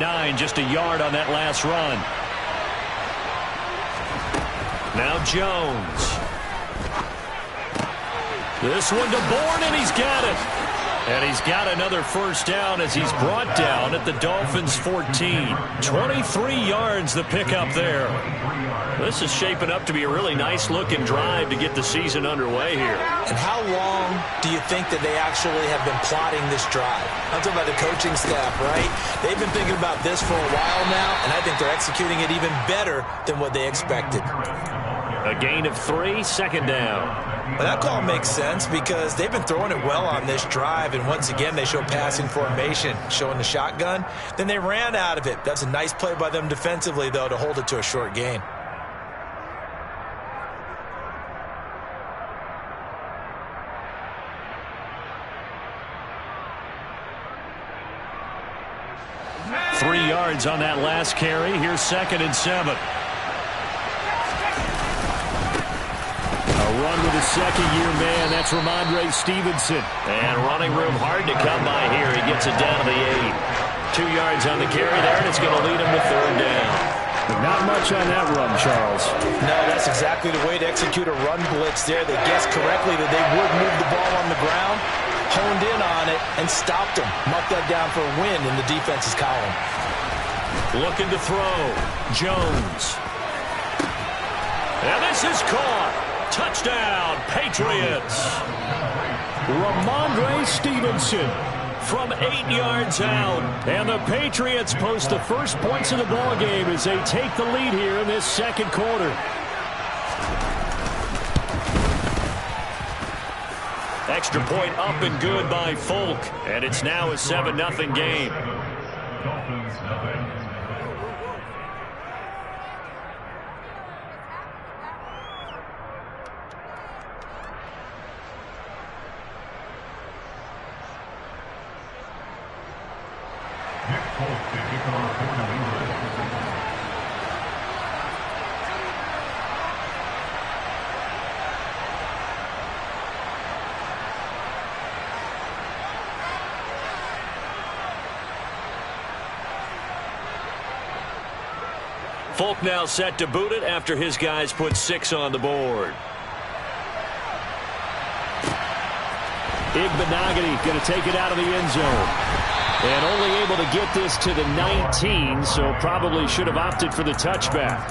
9, just a yard on that last run. Now Jones. This one to Bourne, and he's got it. And he's got another first down as he's brought down at the Dolphins' 14. 23 yards the pickup there. This is shaping up to be a really nice-looking drive to get the season underway here. And how long do you think that they actually have been plotting this drive? I'm talking about the coaching staff, right? They've been thinking about this for a while now, and I think they're executing it even better than what they expected. A gain of 3, second down. Well, that call makes sense because they've been throwing it well on this drive, and once again they show passing formation, showing the shotgun. Then they ran out of it. That's a nice play by them defensively, though, to hold it to a short gain. Three yards on that last carry. Here's 2nd and 7. Run with a second-year man. That's Ramondre Stevenson. And running room hard to come by here. He gets it down to the 8. 2 yards on the carry there, and it's going to lead him to 3rd down. Not much on that run, Charles. No, that's exactly the way to execute a run blitz there. They guessed correctly that they would move the ball on the ground, honed in on it, and stopped them. Marked that down for a win in the defense's column. Looking to throw. Jones. And this is caught. Touchdown, Patriots. Ramondre Stevenson from 8 yards out. And the Patriots post the first points of the ball game as they take the lead here in this second quarter. Extra point up and good by Folk. And it's now a 7-0 game. Folk now set to boot it after his guys put 6 on the board. Igbenogany going to take it out of the end zone. And only able to get this to the 19, so probably should have opted for the touchback.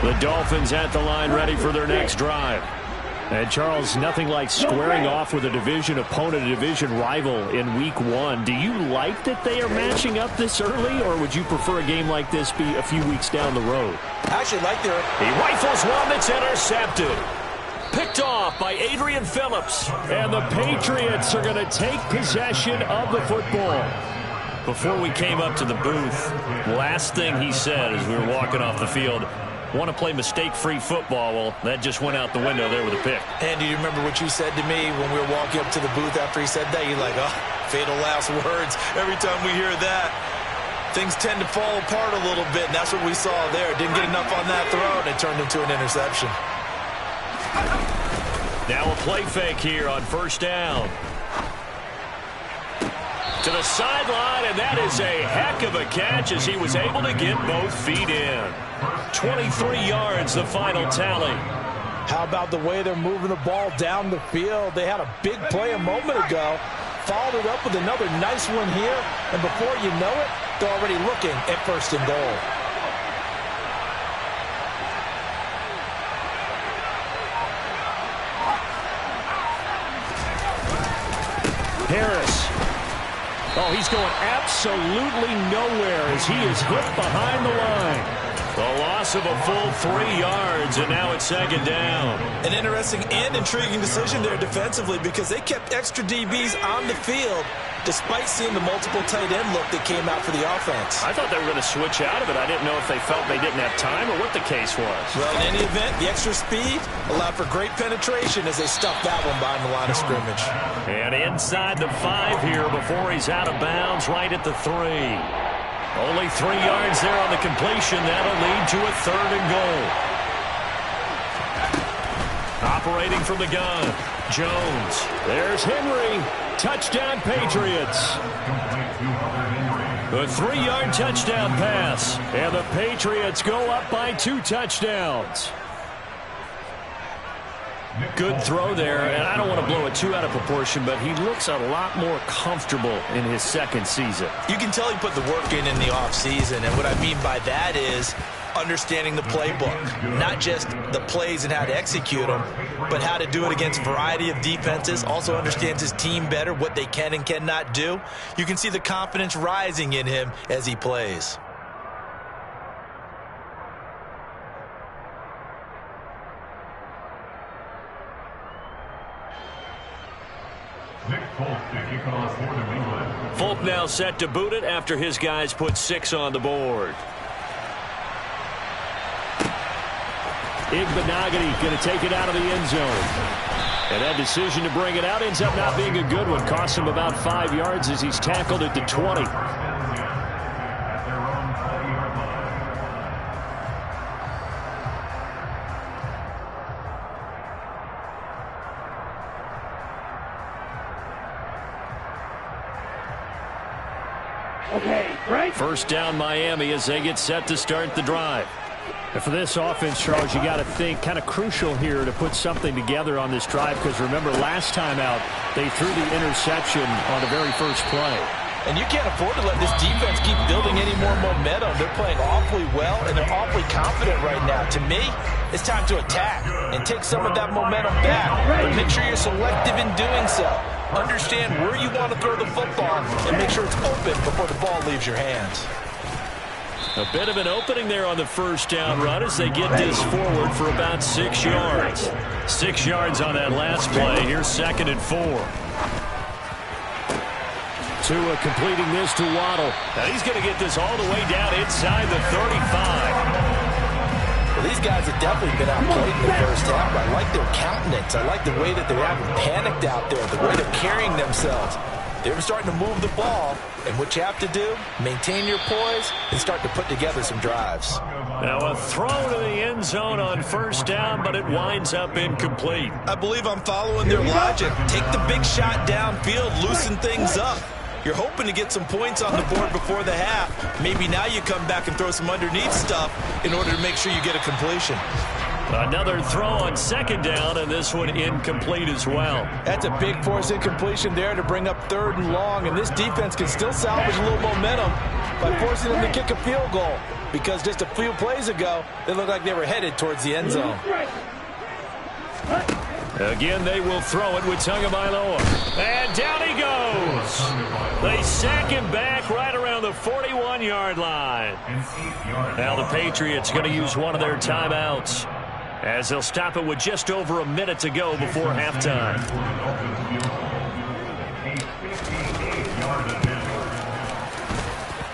The Dolphins at the line ready for their next drive. And Charles, nothing like squaring off with a division opponent, a division rival in week 1. Do you like that they are matching up this early, or would you prefer a game like this be a few weeks down the road? I actually like their... He rifles one that's intercepted. Picked off by Adrian Phillips. And the Patriots are going to take possession of the football. Before we came up to the booth, last thing he said as we were walking off the field, want to play mistake-free football. Well, that just went out the window there with a pick. And do you remember what you said to me when we were walking up to the booth after he said that? You're like, oh, fatal last words. Every time we hear that, things tend to fall apart a little bit, and that's what we saw there. Didn't get enough on that throw, and it turned into an interception. Now a play fake here on first down. To the sideline, and that is a heck of a catch as he was able to get both feet in. 23 yards, the final tally. How about the way they're moving the ball down the field? They had a big play a moment ago, followed it up with another nice one here, and before you know it, they're already looking at 1st and goal. Harris. Oh, he's going absolutely nowhere as he is hit behind the line. The loss of a full 3 yards, and now it's 2nd down. An interesting and intriguing decision there defensively because they kept extra DBs on the field despite seeing the multiple tight end look that came out for the offense. I thought they were going to switch out of it. I didn't know if they felt they didn't have time or what the case was. Well, in any event, the extra speed allowed for great penetration as they stuffed that one behind the line of scrimmage. And inside the 5 here before he's out of bounds right at the 3. Only 3 yards there on the completion. That'll lead to a 3rd and goal. Operating from the gun, Jones. There's Henry. Touchdown, Patriots. A 3-yard touchdown pass. And the Patriots go up by 2 touchdowns. Good throw there, and I don't want to blow it too out of proportion, but he looks a lot more comfortable in his 2nd season. You can tell he put the work in the offseason, and what I mean by that is understanding the playbook. Not just the plays and how to execute them, but how to do it against a variety of defenses. Also understands his team better, what they can and cannot do. You can see the confidence rising in him as he plays. Folk now set to boot it after his guys put 6 on the board. Igbenogany going to take it out of the end zone. And that decision to bring it out ends up not being a good one. Costs him about 5 yards as he's tackled at the 20. First down Miami as they get set to start the drive. And for this offense, Charles, you got to think kind of crucial here to put something together on this drive, because remember last time out they threw the interception on the very first play. And you can't afford to let this defense keep building any more momentum. They're playing awfully well, and they're awfully confident right now. To me, it's time to attack and take some of that momentum back. But make sure you're selective in doing so. Understand where you want to throw the football and make sure it's open before the ball leaves your hands. A bit of an opening there on the first down run as they get this forward for about 6 yards. 6 yards on that last play. Here's 2nd and 4. Tua completing this to Waddle. Now he's going to get this all the way down inside the 35. Well, these guys have definitely been outplayed in the first half. I like their countenance. I like the way that they haven't panicked out there, the way they're carrying themselves. They're starting to move the ball, and what you have to do, maintain your poise and start to put together some drives. Now a throw to the end zone on first down, but it winds up incomplete. I believe I'm following their logic. Take the big shot downfield, loosen things up. You're hoping to get some points on the board before the half. Maybe now you come back and throw some underneath stuff in order to make sure you get a completion. Another throw on 2nd down, and this one incomplete as well. That's a big force incompletion there to bring up 3rd and long, and this defense can still salvage a little momentum by forcing them to kick a field goal, because just a few plays ago, they looked like they were headed towards the end zone. Again, they will throw it with Tagovailoa. And down he goes. They sack him back right around the 41-yard line. Now the Patriots going to use one of their timeouts, as they'll stop it with just over a minute to go before halftime.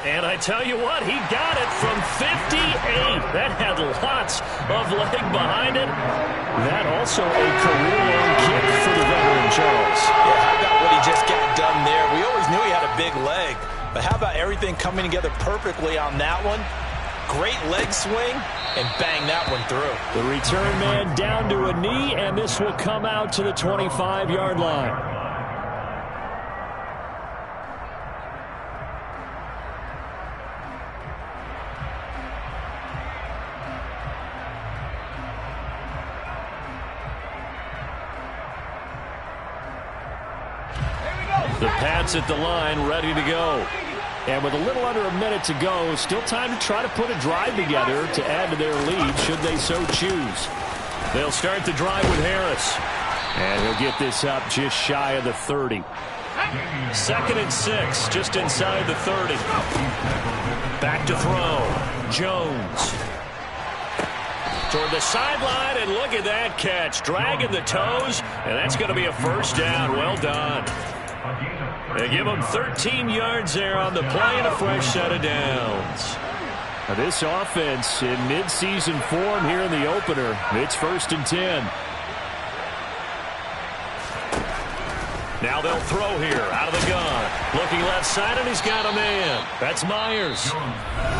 And I tell you what, he got it from 58. That had lots of leg behind it. That also a career-long kick for the veteran, Charles. Yeah, how about what he just got done there? We always knew he had a big leg, but how about everything coming together perfectly on that one? Great leg swing, and bang that one through. The return man down to a knee, and this will come out to the 25-yard line. The Pats at the line, ready to go. And with a little under a minute to go, still time to try to put a drive together to add to their lead should they so choose. They'll start the drive with Harris. And he'll get this up just shy of the 30. 2nd and 6, just inside the 30. Back to throw. Jones. Toward the sideline, and look at that catch. Dragging the toes, and that's going to be a first down. Well done. They give him 13 yards there on the play and a fresh set of downs. Now this offense in midseason form here in the opener. It's 1st and 10. Now they'll throw here out of the gun. Looking left side, and he's got a man. That's Myers.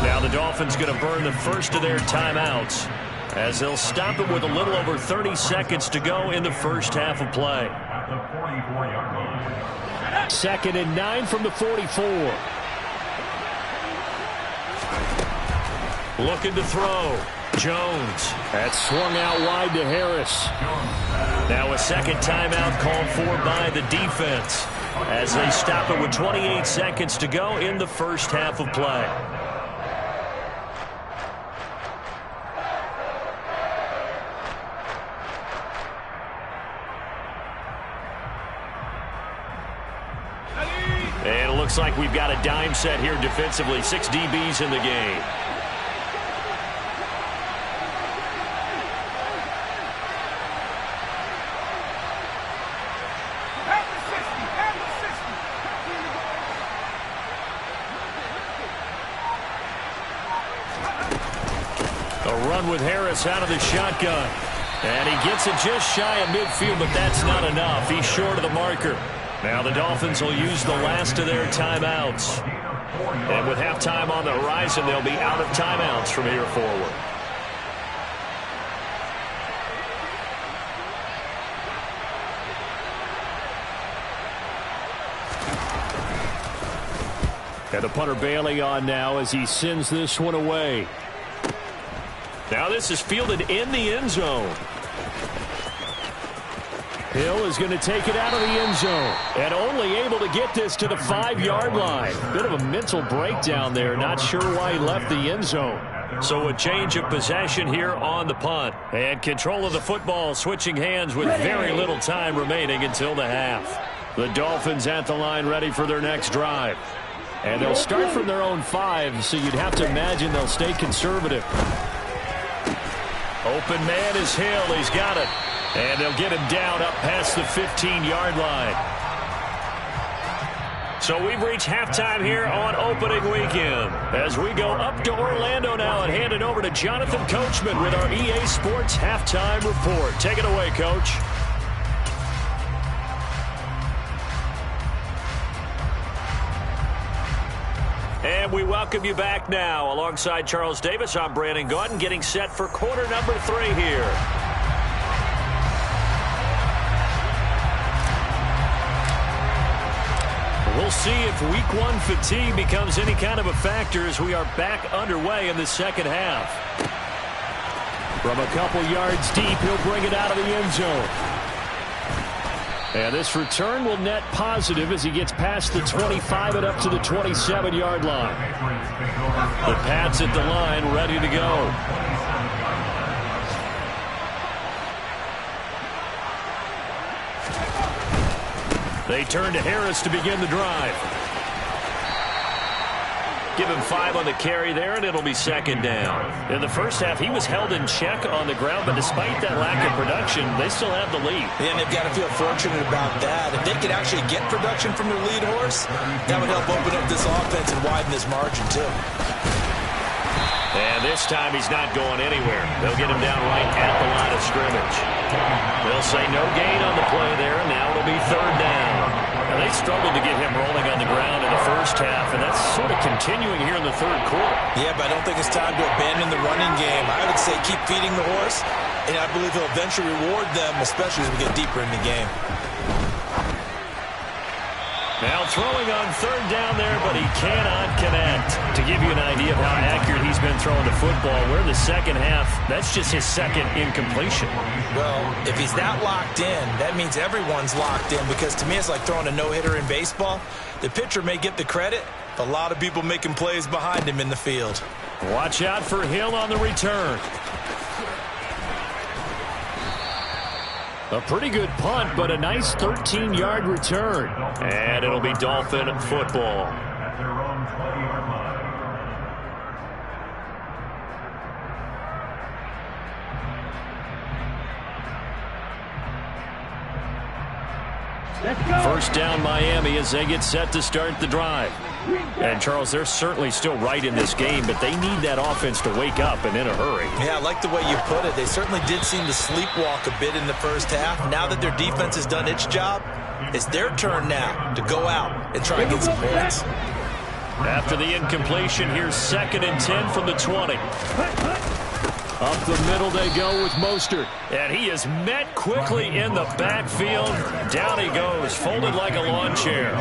Now the Dolphins going to burn the first of their timeouts as they'll stop it with a little over 30 seconds to go in the first half of play. 2nd and 9 from the 44. Looking to throw. Jones. That's swung out wide to Harris. Now a second timeout called for by the defense as they stop it with 28 seconds to go in the first half of play. And it looks like we've got a dime set here defensively. 6 DBs in the game. With Harris out of the shotgun. And he gets it just shy of midfield, but that's not enough. He's short of the marker. Now the Dolphins will use the last of their timeouts. And with halftime on the horizon, they'll be out of timeouts from here forward. And the punter Bailey on now as he sends this one away. Now this is fielded in the end zone. Hill is going to take it out of the end zone. And only able to get this to the 5-yard line. Bit of a mental breakdown there. Not sure why he left the end zone. So a change of possession here on the punt. And control of the football switching hands with very little time remaining until the half. The Dolphins at the line ready for their next drive. And they'll start from their own 5, so you'd have to imagine they'll stay conservative. Open man is Hill. He's got it. And they'll get him down up past the 15-yard line. So we've reached halftime here on opening weekend. As we go up to Orlando now and hand it over to Jonathan Coachman with our EA Sports Halftime Report. Take it away, Coach. And we welcome you back now. Alongside Charles Davis, I'm Brandon Gaudin, getting set for quarter number 3 here. We'll see if week 1 fatigue becomes any kind of a factor as we are back underway in the second half. From a couple yards deep, he'll bring it out of the end zone. And this return will net positive as he gets past the 25 and up to the 27-yard line. The Pats at the line, ready to go. They turn to Harris to begin the drive. Give him 5 on the carry there, and it'll be second down. In the first half, he was held in check on the ground, but despite that lack of production, they still have the lead. And they've got to feel fortunate about that. If they could actually get production from their lead horse, that would help open up this offense and widen this margin, too. And this time he's not going anywhere. They'll get him down right at the line of scrimmage. They'll say no gain on the play there, and now it'll be third down. Now, they struggled to get him rolling on the ground in the first half, and that's sort of continuing here in the third quarter. Yeah, but I don't think it's time to abandon the running game. I would say keep feeding the horse, and I believe he'll eventually reward them, especially as we get deeper in the game. Now throwing on third down there, but he cannot connect. To give you an idea of how accurate he's been throwing the football, we're in the second half. That's just his second incompletion. Well, if he's that locked in, that means everyone's locked in, because to me it's like throwing a no-hitter in baseball. The pitcher may get the credit, but a lot of people making plays behind him in the field. Watch out for Hill on the return. A pretty good punt, but a nice 13-yard return. And it'll be Dolphin football. First down Miami as they get set to start the drive. And, Charles, they're certainly still right in this game, but they need that offense to wake up and in a hurry. Yeah, I like the way you put it. They certainly did seem to sleepwalk a bit in the first half. Now that their defense has done its job, It's their turn now to go out and try and get some points. After the incompletion, here's 2nd and 10 from the 20. Up the middle they go with Mostert. And he is met quickly in the backfield. Down he goes, folded like a lawn chair.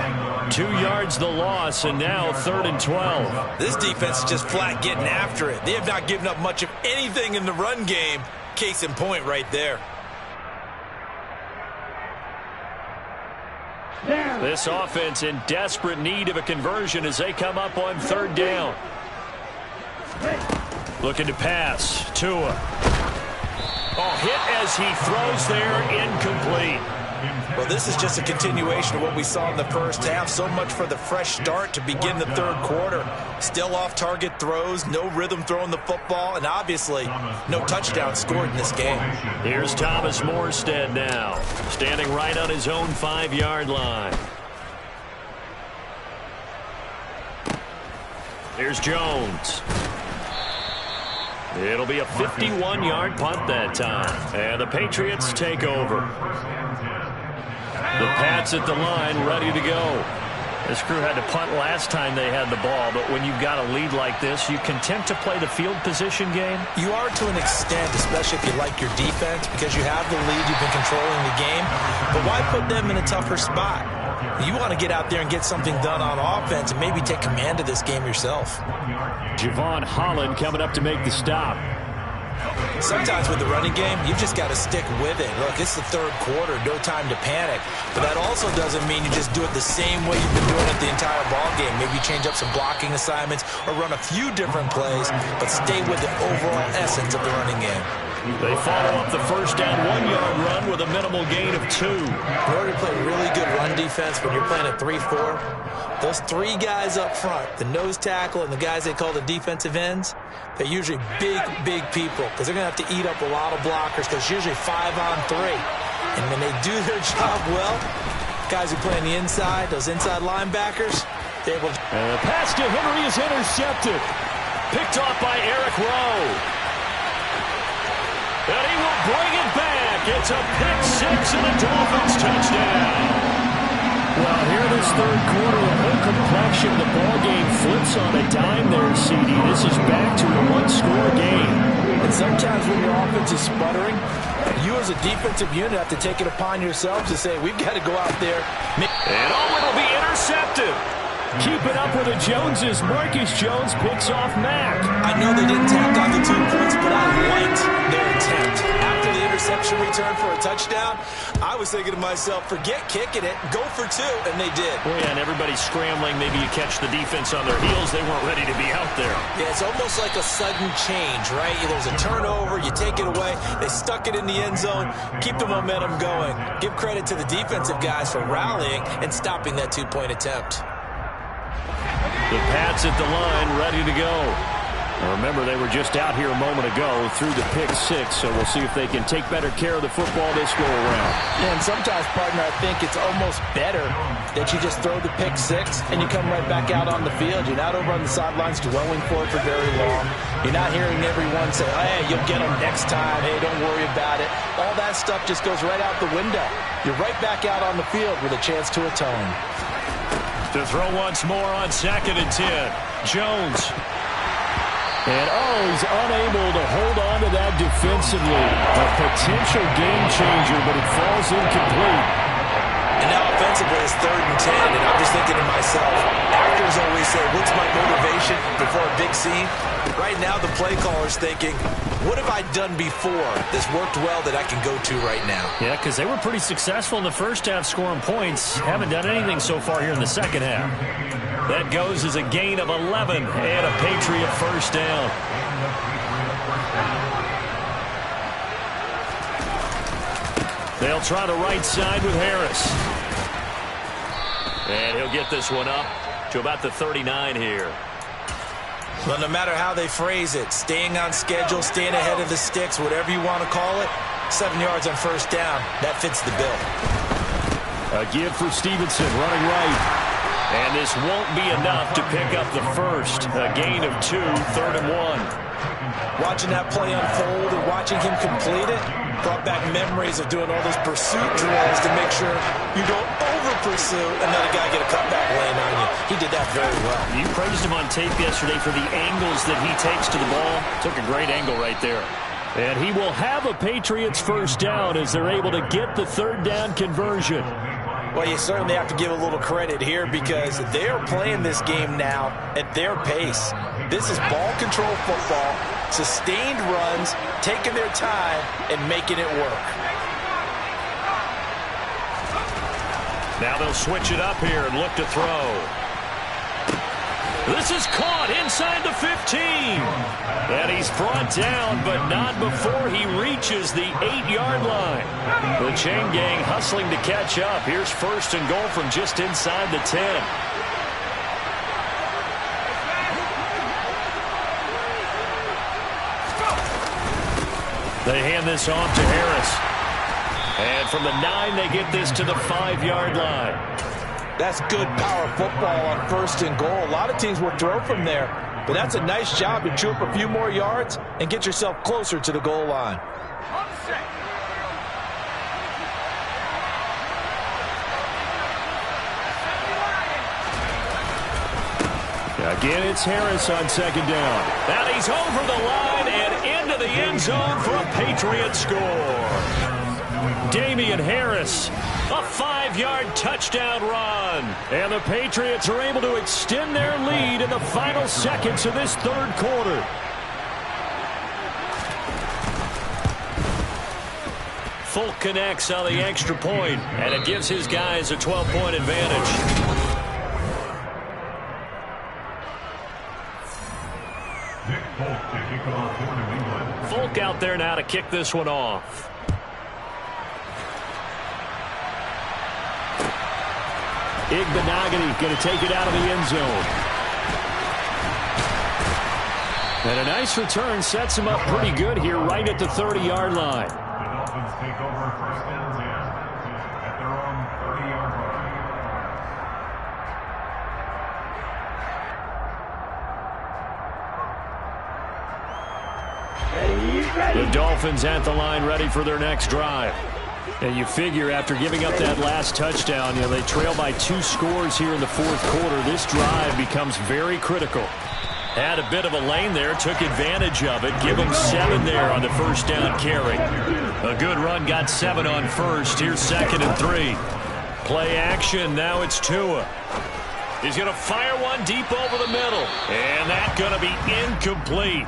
2 yards the loss, and now 3rd and 12. This defense is just flat getting after it. They have not given up much of anything in the run game. Case in point right there. This offense in desperate need of a conversion as they come up on 3rd down. Looking to pass. Tua. Oh, hit as he throws there, incomplete. Well, this is just a continuation of what we saw in the first half. So much for the fresh start to begin the 3rd quarter. Still off-target throws, no rhythm throwing the football, and obviously no touchdown scored in this game. Here's Thomas Morstead now, standing right on his own 5-yard line. Here's Jones. It'll be a 51-yard punt that time, and the Patriots take over. The Pats at the line, ready to go. This crew had to punt last time they had the ball, but when you've got a lead like this, you content to play the field position game? You are to an extent, especially if you like your defense, because you have the lead, you've been controlling the game. But why put them in a tougher spot? You want to get out there and get something done on offense and maybe take command of this game yourself. Javon Holland coming up to make the stop. Sometimes with the running game, you've just got to stick with it. Look, it's the 3rd quarter, no time to panic. But that also doesn't mean you just do it the same way you've been doing it the entire ball game. Maybe change up some blocking assignments or run a few different plays, but stay with the overall essence of the running game. They follow up the first down 1-yard run with a minimal gain of 2. In order to play really good run defense when you're playing a 3-4, those 3 guys up front, the nose tackle and the guys they call the defensive ends, they're usually big people because they're going to have to eat up a lot of blockers because it's usually 5-on-3. And when they do their job well, guys who play on the inside, those inside linebackers, they're able to... And the pass to Henry is intercepted. Picked off by Eric Rowe. And he will bring it back. It's a pick-6 and a Dolphins touchdown. Well, here this 3rd quarter, the whole complexion of the ballgame flips on a dime there, CD. This is back to a 1-score game. And sometimes when your offense is sputtering, you as a defensive unit have to take it upon yourselves to say, we've got to go out there. And it'll be intercepted. Keeping up with the Joneses. Marcus Jones picks off Mack. I know they didn't tack on the 2 points, but I liked their attempt. After the interception return for a touchdown, I was thinking to myself, forget kicking it, go for 2, and they did. Oh, yeah, and everybody's scrambling. Maybe you catch the defense on their heels. They weren't ready to be out there. Yeah, it's almost like a sudden change, right? There's a turnover, you take it away, they stuck it in the end zone, keep the momentum going. Give credit to the defensive guys for rallying and stopping that 2-point attempt. The Pats at the line, ready to go. Now remember, they were just out here a moment ago through the pick-6, so we'll see if they can take better care of the football this go-around. Yeah, and sometimes, partner, I think it's almost better that you just throw the pick-6 and you come right back out on the field. You're not over on the sidelines dwelling for it for very long. You're not hearing everyone say, hey, you'll get them next time. Hey, don't worry about it. All that stuff just goes right out the window. You're right back out on the field with a chance to atone. To throw once more on 2nd and 10. Jones. And, he's unable to hold on to that defensively. A potential game changer, but it falls incomplete. And now offensively it's 3rd and 10, and I'm just thinking to myself, actors always say, what's my motivation before a big scene? Right now the play caller's thinking, what have I done before that's worked well that I can go to right now? Yeah, because they were pretty successful in the first half scoring points. Haven't done anything so far here in the second half. That goes as a gain of 11 and a Patriot first down. They'll try the right side with Harris. And he'll get this one up to about the 39 here. Well, no matter how they phrase it, staying on schedule, staying ahead of the sticks, whatever you want to call it, 7 yards on first down, that fits the bill. A give for Stevenson, running right. And this won't be enough to pick up the first. A gain of 2, 3rd and 1. Watching that play unfold and watching him complete it brought back memories of doing all those pursuit drills to make sure you don't over-pursue and let a guy get a cutback lane on you. He did that very well. You praised him on tape yesterday for the angles that he takes to the ball. Took a great angle right there. And he will have a Patriots first down as they're able to get the third down conversion. Well, you certainly have to give a little credit here because they are playing this game now at their pace. This is ball control football, sustained runs, taking their time, and making it work. Now they'll switch it up here and look to throw. This is caught inside the 15. And he's brought down, but not before he reaches the 8-yard line. The chain gang hustling to catch up. Here's first and goal from just inside the 10. They hand this off to Harris. And from the 9, they get this to the 5-yard line. That's good power football on first and goal. A lot of teams will throw from there, but that's a nice job to chew up a few more yards and get yourself closer to the goal line. Again, it's Harris on second down. And he's over the line and into the end zone for a Patriot score. Damian Harris, a 5-yard touchdown run. And the Patriots are able to extend their lead in the final seconds of this third quarter. Folk connects on the extra point, and it gives his guys a 12-point advantage. Folk out there now to kick this one off. Igbenogany going to take it out of the end zone. And a nice return sets him up pretty good here right at the 30-yard line. The Dolphins take over first and 10 at their own 30-yard line. The Dolphins at the line ready for their next drive. And you figure after giving up that last touchdown, they trail by 2 scores here in the fourth quarter. This drive becomes very critical. Had a bit of a lane there, took advantage of it. Give them 7 there on the first down carry. A good run, got 7 on first. Here's second and 3. Play action, now it's Tua. He's going to fire one deep over the middle. And that's going to be incomplete.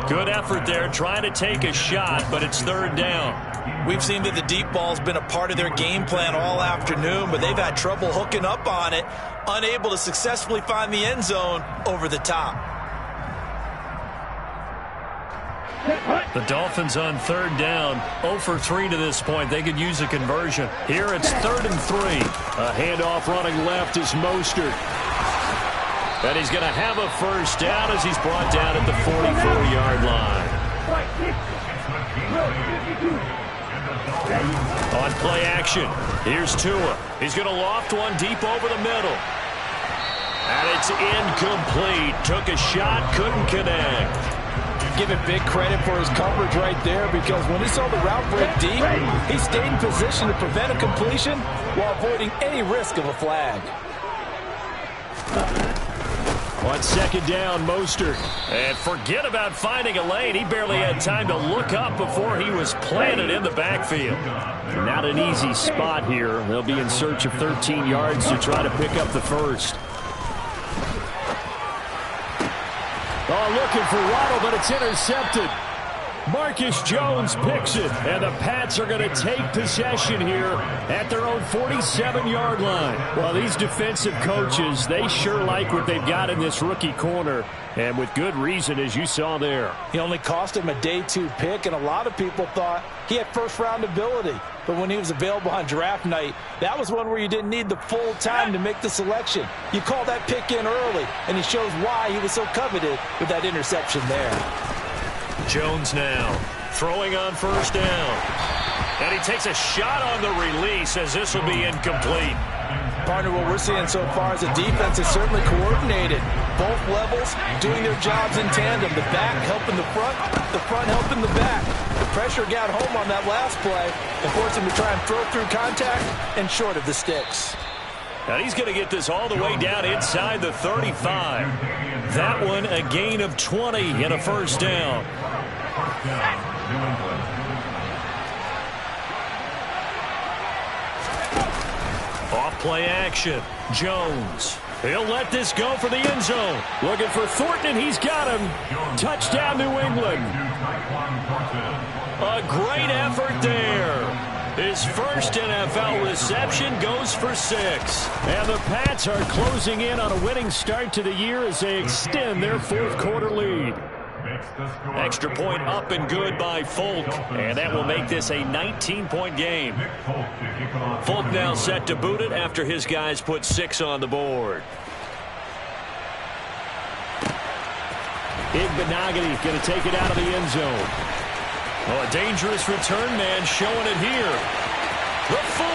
Good effort there, trying to take a shot, but it's third down. We've seen that the deep ball's been a part of their game plan all afternoon, but they've had trouble hooking up on it, unable to successfully find the end zone over the top. The Dolphins on third down, 0 for 3 to this point. They could use a conversion. Here it's third and 3. A handoff running left is Mostert. And he's going to have a first down as he's brought down at the 44-yard line. On play action, here's Tua. He's going to loft one deep over the middle. And it's incomplete. Took a shot, couldn't connect. Give him big credit for his coverage right there because when he saw the route break deep, he stayed in position to prevent a completion while avoiding any risk of a flag. On second down, Mostert. And forget about finding a lane. He barely had time to look up before he was planted in the backfield. Not an easy spot here. They'll be in search of 13 yards to try to pick up the first. Oh, looking for Waddle, but it's intercepted. Marcus Jones picks it, and the Pats are going to take possession here at their own 47-yard line. Well, these defensive coaches, they sure like what they've got in this rookie corner, and with good reason, as you saw there. He only cost him a day 2 pick, and a lot of people thought he had first-round ability. But when he was available on draft night, that was one where you didn't need the full time to make the selection. You call that pick in early, and he shows why he was so coveted with that interception there. Jones now throwing on first down. And he takes a shot on the release as this will be incomplete. Partner, what we're seeing so far is the defense is certainly coordinated. both levels doing their jobs in tandem. The back helping the front helping the back. The pressure got home on that last play and forced him to try and throw through contact and short of the sticks. And he's going to get this all the way down inside the 35. That one a gain of 20 and a first down. Off play action. Jones. He'll let this go for the end zone. Looking for Thornton, and he's got him. Touchdown, New England. A great effort there. His first NFL reception goes for 6. And the Pats are closing in on a winning start to the year as they extend their fourth quarter lead. Extra point up and good by Folk, and that will make this a 19-point game. Folk now set to boot it after his guys put 6 on the board. Igbenogany going to take it out of the end zone. Oh, a dangerous return man showing it here. The 40.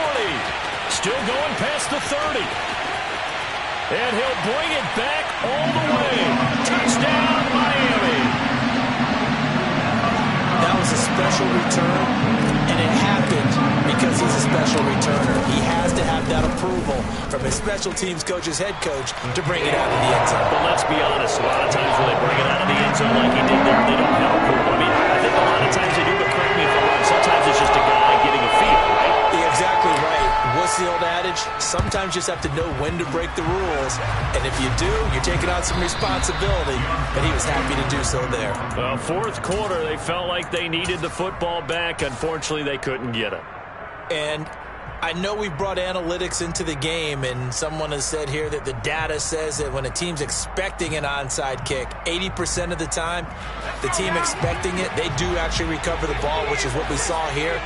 Still going past the 30. And he'll bring it back all the way. Touchdown, Miami. That was a special return, and it happened because he's a special returner. He has to have that approval from his special teams coach's head coach to bring it out of the end zone. But let's be honest, a lot of times when they bring it out of the end zone like he did there, they don't have approval. I mean, I think a lot of times they do, but correct me if I'm wrong. Sometimes it's just a guy getting a feel, right? You're exactly right. What's the old adage? Sometimes you just have to know when to break the rules, and if you do, you're taking on some responsibility, but he was happy to do so there. Well, fourth quarter, they felt like they needed the football back. Unfortunately, they couldn't get it. And I know we brought analytics into the game, and someone has said here that the data says that when a team's expecting an onside kick, 80% of the time, the team expecting it, they do actually recover the ball, which is what we saw here.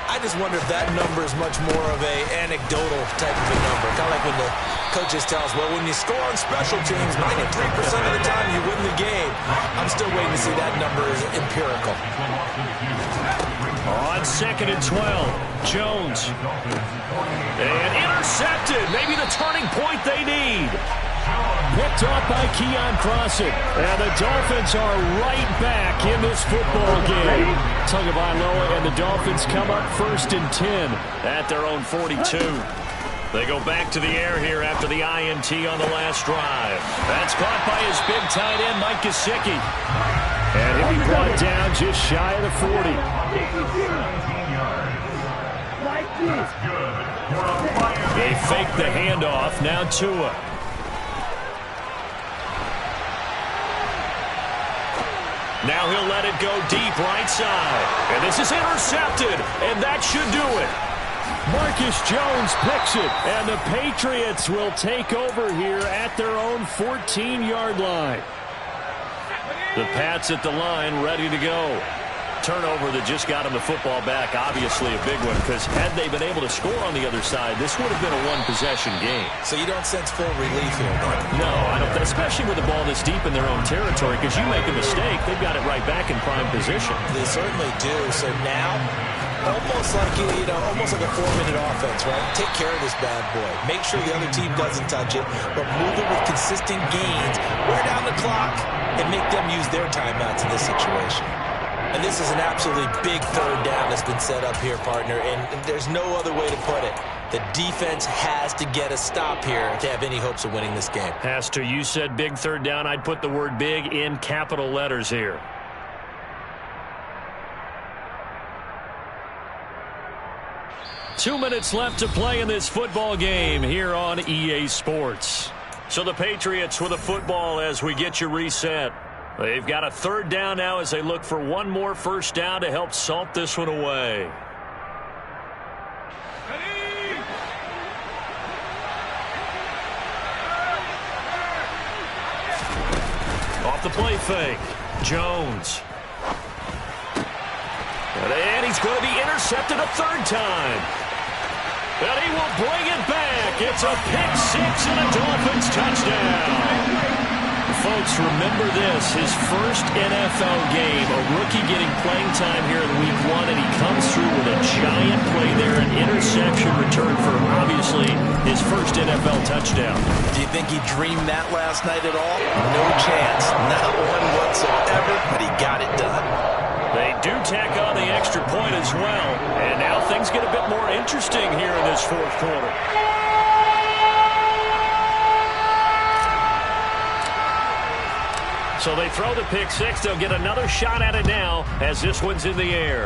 I just wonder if that number is much more of a anecdotal type of a number. Kind of like when the coaches tell us, well, when you score on special teams, 93% of the time you win the game. I'm still waiting to see that number is empirical. On 2nd and 12, Jones. And intercepted. Maybe the turning point they need. Picked off by Keon Crossett. And the Dolphins are right back in this football game. Tagovailoa and the Dolphins come up 1st and 10 at their own 42. They go back to the air here after the INT on the last drive. That's caught by his big tight end, Mike Gesicki. And he'll be brought down just shy of the 40. They fake the handoff. Now Tua. Now he'll let it go deep right side. And this is intercepted. And that should do it. Marcus Jones picks it. And the Patriots will take over here at their own 14-yard line. The Pats at the line ready to go. Turnover that just got him the football back. Obviously a big one, because had they been able to score on the other side, this would have been a one-possession game. So you don't sense full relief here, then? No, I don't. Especially with the ball this deep in their own territory, because you make a mistake, they've got it right back in prime position. They certainly do. So now, almost like almost like a 4-minute offense, right? Take care of this bad boy. Make sure the other team doesn't touch it, but move it with consistent gains. Wear down the clock and make them use their timeouts in this situation. And this is an absolutely big third down that's been set up here, partner, and there's no other way to put it. The defense has to get a stop here to have any hopes of winning this game. Has to. You said big third down. I'd put the word big in capital letters here. Two minutes left to play in this football game here on EA Sports. So the Patriots with a football as we get you reset. They've got a third down now as they look for one more first down to help salt this one away. Off the play fake. Jones. And he's going to be intercepted a third time. And he will bring it back. It's a pick six and a Dolphins touchdown. folks, remember this. His first NFL game, a rookie getting playing time here in week 1, and he comes through with a giant play there, an interception return for, obviously, his first NFL touchdown. Do you think he dreamed that last night at all? No chance. Not one whatsoever, but he got it done. They do tack on the extra point as well, and now things get a bit more interesting here in this fourth quarter. So they throw the pick six. They'll get another shot at it now as this one's in the air.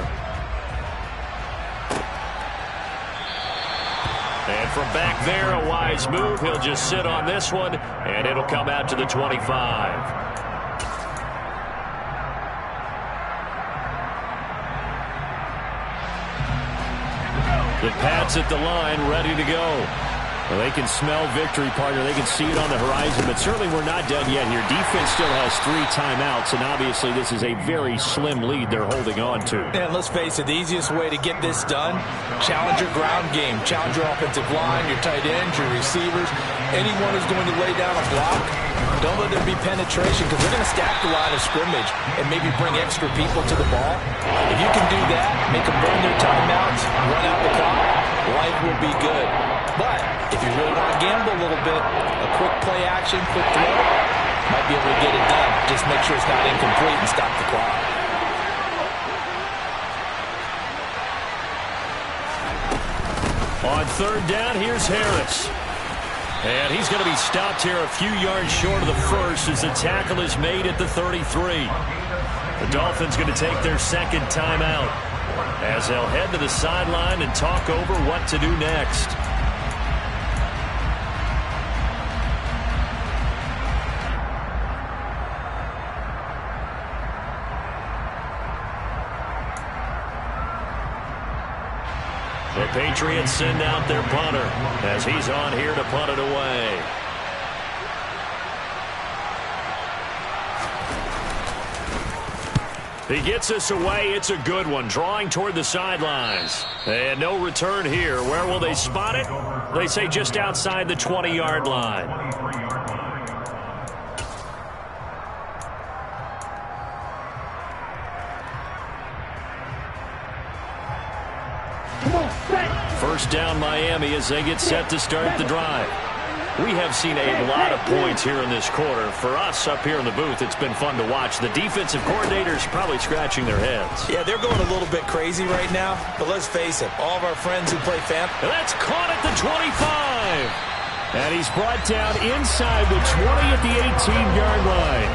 And from back there, a wise move. He'll just sit on this one, and it'll come out to the 25. The Pats at the line, ready to go. Well, they can smell victory, partner. They can see it on the horizon, but certainly we're not done yet here. Defense still has 3 timeouts, and obviously this is a very slim lead they're holding on to. And let's face it, the easiest way to get this done, challenge your ground game. Challenge your offensive line, your tight ends, your receivers. Anyone who's going to lay down a block, don't let there be penetration, because they're going to stack the line of scrimmage and maybe bring extra people to the ball. If you can do that, make them burn their timeouts, run out the clock, life will be good. But if you really want to gamble a little bit, a quick play action, quick throw, might be able to get it done. Just make sure it's not incomplete and stop the clock. On third down, here's Harris. And he's going to be stopped here a few yards short of the first as the tackle is made at the 33. The Dolphins going to take their second timeout as they'll head to the sideline and talk over what to do next. The Patriots send out their punter as he's on here to punt it away. He gets us away. It's a good one. Drawing toward the sidelines. And no return here. Where will they spot it? They say just outside the 20-yard line. First down Miami as they get set to start the drive. We have seen a lot of points here in this quarter. For us up here in the booth, it's been fun to watch. The defensive coordinators probably scratching their heads. Yeah, they're going a little bit crazy right now, but let's face it, all of our friends who play fantasy. That's caught at the 25. And he's brought down inside the 20 at the 18-yard line.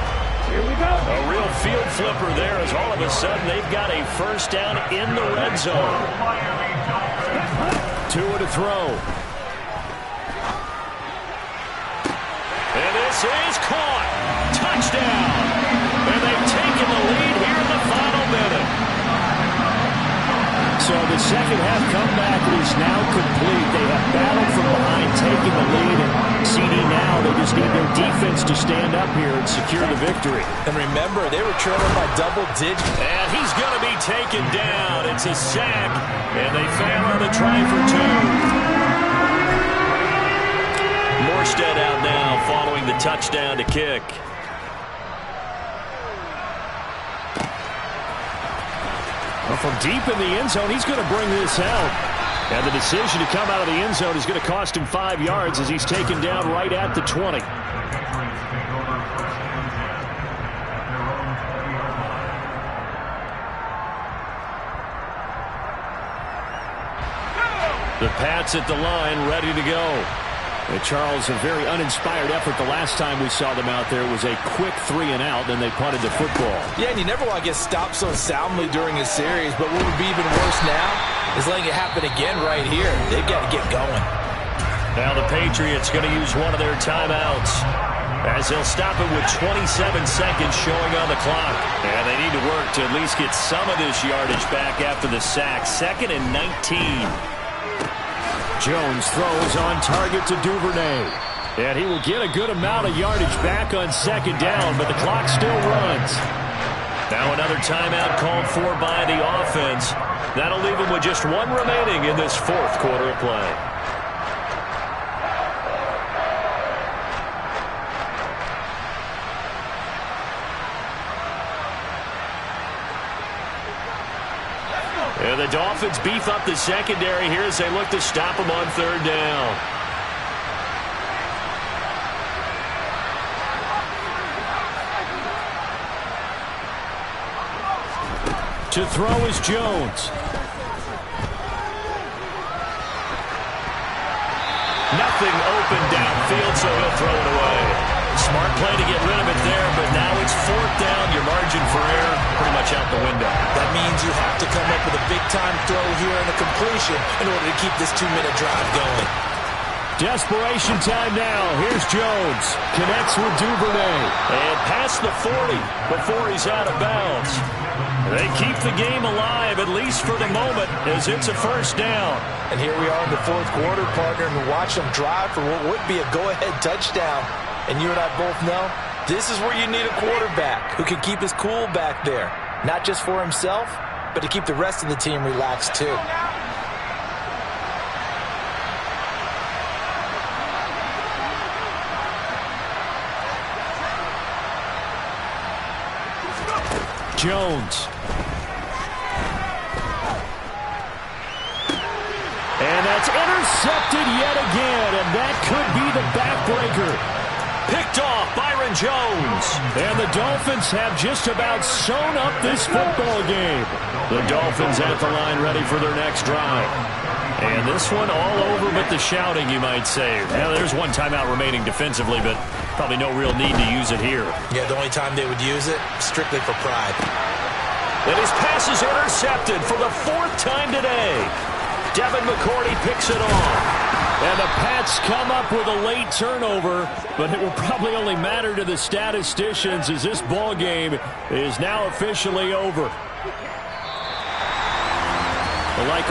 Here we go. A real field flipper there as all of a sudden they've got a first down in the red zone. Tua to throw. And this is caught. Touchdown. And they've taken the lead here in the final minute. So the second half comeback is now complete. They have battled from behind, taking the lead. And CD now, they just need their defense to stand up here and secure the victory. And remember, they were trailing by double digits. And he's going to be taken down. It's a sack. And they fail on the try for 2. Morstead out now following the touchdown to kick. Well, from deep in the end zone, he's going to bring this out. And the decision to come out of the end zone is going to cost him 5 yards as he's taken down right at the 20. The Pats at the line, ready to go. And Charles, a very uninspired effort the last time we saw them out there. It was a quick 3 and out, then they punted the football. Yeah, and you never want to get stopped so soundly during a series, but what would be even worse now is letting it happen again right here. They've got to get going. Now the Patriots going to use one of their timeouts as they'll stop it with 27 seconds showing on the clock. And they need to work to at least get some of this yardage back after the sack. 2nd and 19. Jones throws on target to Duvernay. And he will get a good amount of yardage back on 2nd down, but the clock still runs. Now another timeout called for by the offense. That'll leave him with just 1 remaining in this 4th quarter of play. And the Dolphins beef up the secondary here as they look to stop them on third down. To throw is Jones. Nothing open downfield, so he'll throw it away. Smart play to get rid of it there, but now it's fourth down. Your margin for error pretty much out the window. That means you have to come up with a big-time throw here in the completion in order to keep this 2-minute drive going. Desperation time now. Here's Jones. Connects with Duvernay. And past the 40 before he's out of bounds. They keep the game alive, at least for the moment, as it's a first down. And here we are in the fourth quarter, partner, and watch them drive for what would be a go-ahead touchdown. And you and I both know this is where you need a quarterback who can keep his cool back there. Not just for himself, but to keep the rest of the team relaxed too. Jones. And that's intercepted yet again, and that could be the backbreaker. Picked off Byron Jones. And the Dolphins have just about sewn up this football game. The Dolphins at the line ready for their next drive. And this one all over but the shouting, you might say. Well, there's one timeout remaining defensively, but probably no real need to use it here. Yeah, the only time they would use it, strictly for pride. And his pass is intercepted for the fourth time today. Devin McCourty picks it off. And the Pats come up with a late turnover, but it will probably only matter to the statisticians as this ball game is now officially over.